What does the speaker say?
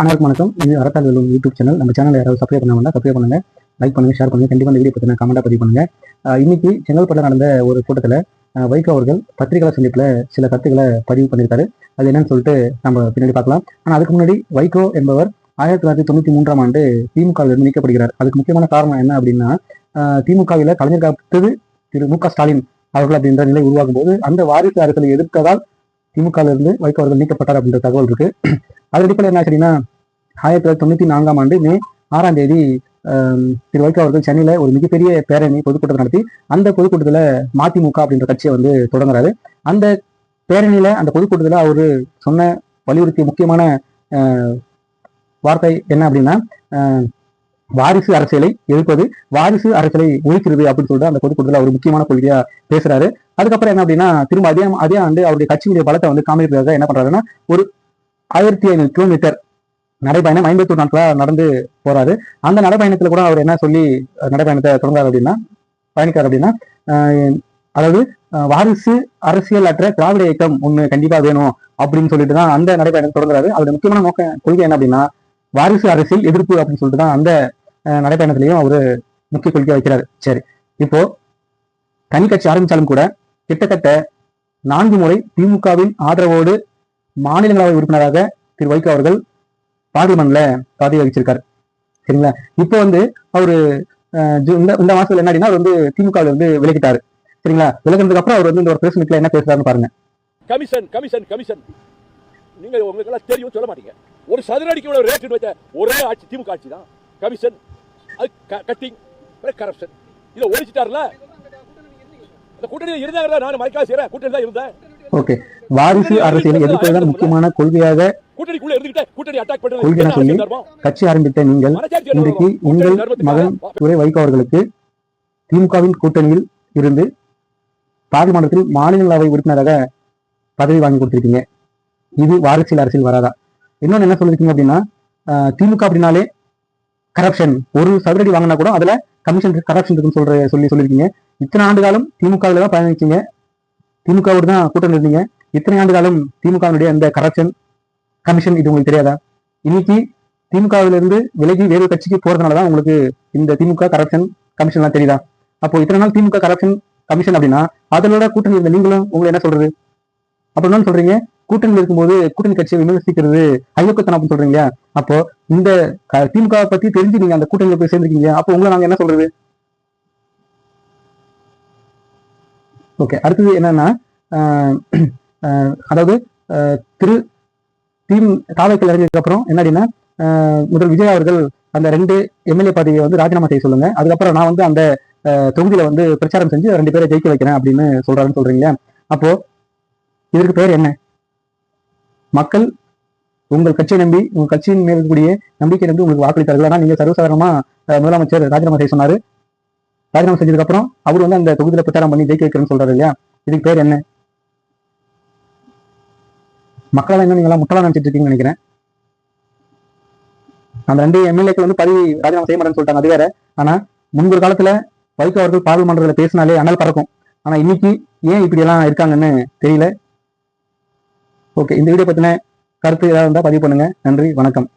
அனைவருக்கும் வணக்கம். இது அரட்டால் வெல்லும் யூடியூப் சேனல். நம்ம சேனல் யாராவது சப்ஸ்கிரைப் பண்ண வேண்டாம், சப்ஸ்கிரைப் பண்ணுங்க, லைக் பண்ணுங்க, ஷேர் பண்ணுங்க. கண்டிப்பாக இந்த வீடியோ பற்றின கமெண்ட்டாக பதிவு பண்ணுங்க. இன்னைக்கு செங்கல்பட்டில் நடந்த ஒரு கூட்டத்தில் வைகோ அவர்கள் பத்திரிகையாளர் சந்திப்பில் சில கருத்துக்களை பதிவு பண்ணியிருக்காரு. அது என்னன்னு சொல்லிட்டு நம்ம பின்னாடி பார்க்கலாம். ஆனால் அதுக்கு முன்னாடி வைகோ என்பவர் 1993ஆம் ஆண்டு திமுகவிலிருந்து நீக்கப்படுகிறார். அதுக்கு முக்கியமான காரணம் என்ன அப்படின்னா, திமுகவில் கலைஞர் காப்பது திரு மு க ஸ்டாலின் அவர்கள் அப்படின்ற நிலை உருவாகும் போது அந்த வாரிசு அரசியலை எதிர்த்ததால் திமுகவிலிருந்து வைகோ அவர்கள் நீக்கப்பட்டார் அப்படின்ற தகவல் இருக்கு. அது அடிப்படையில் என்ன சரின்னா, 1994ஆம் ஆண்டு மே 6ஆம் தேதி திரு வைகோ அவர்கள் சென்னையில ஒரு மிகப்பெரிய பேரணி பொதுக்கூட்டம் நடத்தி அந்த பொதுக்கூட்டத்தில் மதிமுக அப்படின்ற கட்சியை வந்து தொடங்குறாரு. அந்த பேரணியில அந்த பொதுக்கூட்டத்தில் அவரு சொன்ன வலியுறுத்திய முக்கியமான வார்த்தை என்ன அப்படின்னா, வாரிசு அரசியலை எதிர்ப்பது, வாரிசு அரசியலை ஒழிக்கிறது அப்படின்னு சொல்லிட்டு அந்த பொதுக்கூட்டத்தில் ஒரு முக்கியமான கொள்கையா பேசுறாரு. அதுக்கப்புறம் என்ன அப்படின்னா, திரும்ப அதே ஆண்டு அவருடைய கட்சியுடைய பலத்தை வந்து காமிக்கிறதுக்காக என்ன பண்றாருன்னா, ஒரு 1500 கிலோமீட்டர் நடைபயணம் 51 நாட்களா நடந்து போறாரு. அந்த நடைபயணத்துல கூட அவர் என்ன சொல்லி நடைபயணத்தை தொடங்குறாரு அப்படின்னா, பயணிக்கிறார் அப்படின்னா, அதாவது வாரிசு அரசியல் அற்ற திராவிட இயக்கம் ஒண்ணு கண்டிப்பா வேணும் அப்படின்னு சொல்லிட்டு தான் அந்த நடைபயணத்தை தொடங்குறாரு. அவருடைய முக்கியமான கொள்கை என்ன அப்படின்னா, வாரிசு அரசியல் எதிர்ப்பு அப்படின்னு சொல்லிட்டு தான் அந்த நடைபயணத்திலையும் அவரு முக்கிய கொள்கையை வைக்கிறாரு. சரி, இப்போ தனி கட்சி ஆரம்பிச்சாலும் கூட கிட்டத்தட்ட 4 முறை திமுகவின் ஆதரவோடு மாநிலங்களவை உறுப்பினராக திரு வைகோ அவர்கள் பார்லிமெண்ட்ல பதவி வகிச்சிருக்காரு. சரிங்களா? இப்போ வந்து அவரு இந்த மாசத்துல என்ன அப்படின்னா, அவர் வந்து திமுகவில் இருந்து விலகிட்டாரு. சரிங்களா? விலகினதுக்கு அப்புறம் அவர் வந்து இந்த ஒரு பிரஸ் மீட்ல என்ன பேசுறாருன்னு பாருங்க. கமிஷன் கமிஷன் கமிஷன் நீங்க உங்களுக்கு எல்லாம் தெரியும், சொல்ல மாட்டீங்க. ஒரு சதுரடிக்கு ரேட் வச்ச ஒரே ஆட்சி திமுக ஆட்சி தான். கமிஷன், அது கட்டிங், கரப்ஷன், இதை ஒழிச்சிட்டாருல. அந்த கூட்டணி இருந்தாங்க, நான் மறைக்காத செய்யறேன், கூட்டணி தான் இருந்தேன். ஓகே, வாரிசு அரசியலை எதிர்ப்பதுதான் முக்கியமான கொள்கையாக சொல்லி கட்சி ஆரம்பித்த நீங்கள் இன்றைக்கு உங்கள் மகன் துரை வைகோ அவர்களுக்கு திமுகவின் கூட்டணியில் இருந்து பார்லிமெண்டத்தில் மாநிலங்களவை உறுப்பினராக பதவி வாங்கி கொடுத்திருக்கீங்க. இது வாரிசியல் அரசியல் வராதா? இன்னொன்னு என்ன சொல்லிருக்கீங்க அப்படின்னா, திமுக அப்படின்னாலே கரப்ஷன், ஒரு சதுரடி வாங்கினா கூட அதுல கமிஷன் கரப்ஷன் இருக்குன்னு சொல்லியிருக்கீங்க. இத்தனை ஆண்டு காலம் திமுகவில தான் பயணிச்சீங்க, திமுகவோடு தான் கூட்டணி இருந்தீங்க. இத்தனை ஆண்டு காலம் திமுகவினுடைய அந்த கரப்ஷன் கமிஷன் இது உங்களுக்கு தெரியாதா? இன்னைக்கு திமுகவிலிருந்து விலகி வேறு கட்சிக்கு போறதுனாலதான் உங்களுக்கு இந்த திமுக கரப்ஷன் கமிஷன் எல்லாம் தெரியுதா? அப்போ இத்தனை நாள் திமுக கரப்ஷன் கமிஷன் அப்படின்னா அதனோட கூட்டணி இருந்த நீங்களும் உங்களை என்ன சொல்றது? அப்ப என்ன சொல்றீங்க? கூட்டணி இருக்கும்போது கூட்டணி கட்சியை விமர்சிக்கிறது ஐயோக்கத்தனம் அப்படின்னு சொல்றீங்க. அப்போ இந்த திமுக பத்தி தெரிஞ்சு நீங்க அந்த கூட்டணியில போய் சேர்ந்துருக்கீங்க. அப்போ உங்களை நாங்க என்ன சொல்றது? ஓகே, அடுத்தது என்னன்னா, அதாவது திரு தாவைக்கல் இறங்கியதுக்கு அப்புறம் என்ன அப்படின்னா, முதல் விஜய் அவர்கள் அந்த 2 எம்எல்ஏ பதவியை வந்து ராஜினாமா செய்ய சொல்லுங்க, அதுக்கப்புறம் நான் வந்து அந்த தொகுதியில வந்து பிரச்சாரம் செஞ்சு 2 பேரை ஜெயிக்க வைக்கிறேன் அப்படின்னு சொல்றாருன்னு சொல்றீங்க. அப்போ இதற்கு பேர் என்ன? மக்கள் உங்கள் கட்சியை நம்பி, உங்க கட்சியின் மேல் இருக்கக்கூடிய நம்பிக்கை நம்பி உங்களுக்கு வாக்களித்தார்கள். ஆனா நீங்க சர்வசாதாரணமா முதலமைச்சர் ராஜினாமா செய்ய சொன்னாரு. ராஜினாமா செஞ்சதுக்கு அப்புறம் அவர் வந்து அந்த தொகுதியில பிரச்சாரம் பண்ணி ஜெயிக்க வைக்கிறேன்னு சொல்றாரு இல்லையா? இதுக்கு பேர் என்ன? மக்கள் என்ன நீங்க முட்டலா நினைச்சிட்டு இருக்கீங்கன்னு நினைக்கிறேன். அந்த 2 எம்எல்ஏக்கள் வந்து பதவி ராஜினாமா செய்ய மாட்டேன்னு சொல்லிட்டாங்க, அது வேற. ஆனா முன்பொரு காலத்துல வைகோ அவர்கள் பார்லிமெண்ட்ல பேசினாலே அனல் பறக்கும். ஆனா இன்னைக்கு ஏன் இப்படி எல்லாம் இருக்காங்கன்னு தெரியல. ஓகே, இந்த வீடியோ பத்தின கருத்து ஏதாவது இருந்தா பதிவு பண்ணுங்க. நன்றி, வணக்கம்.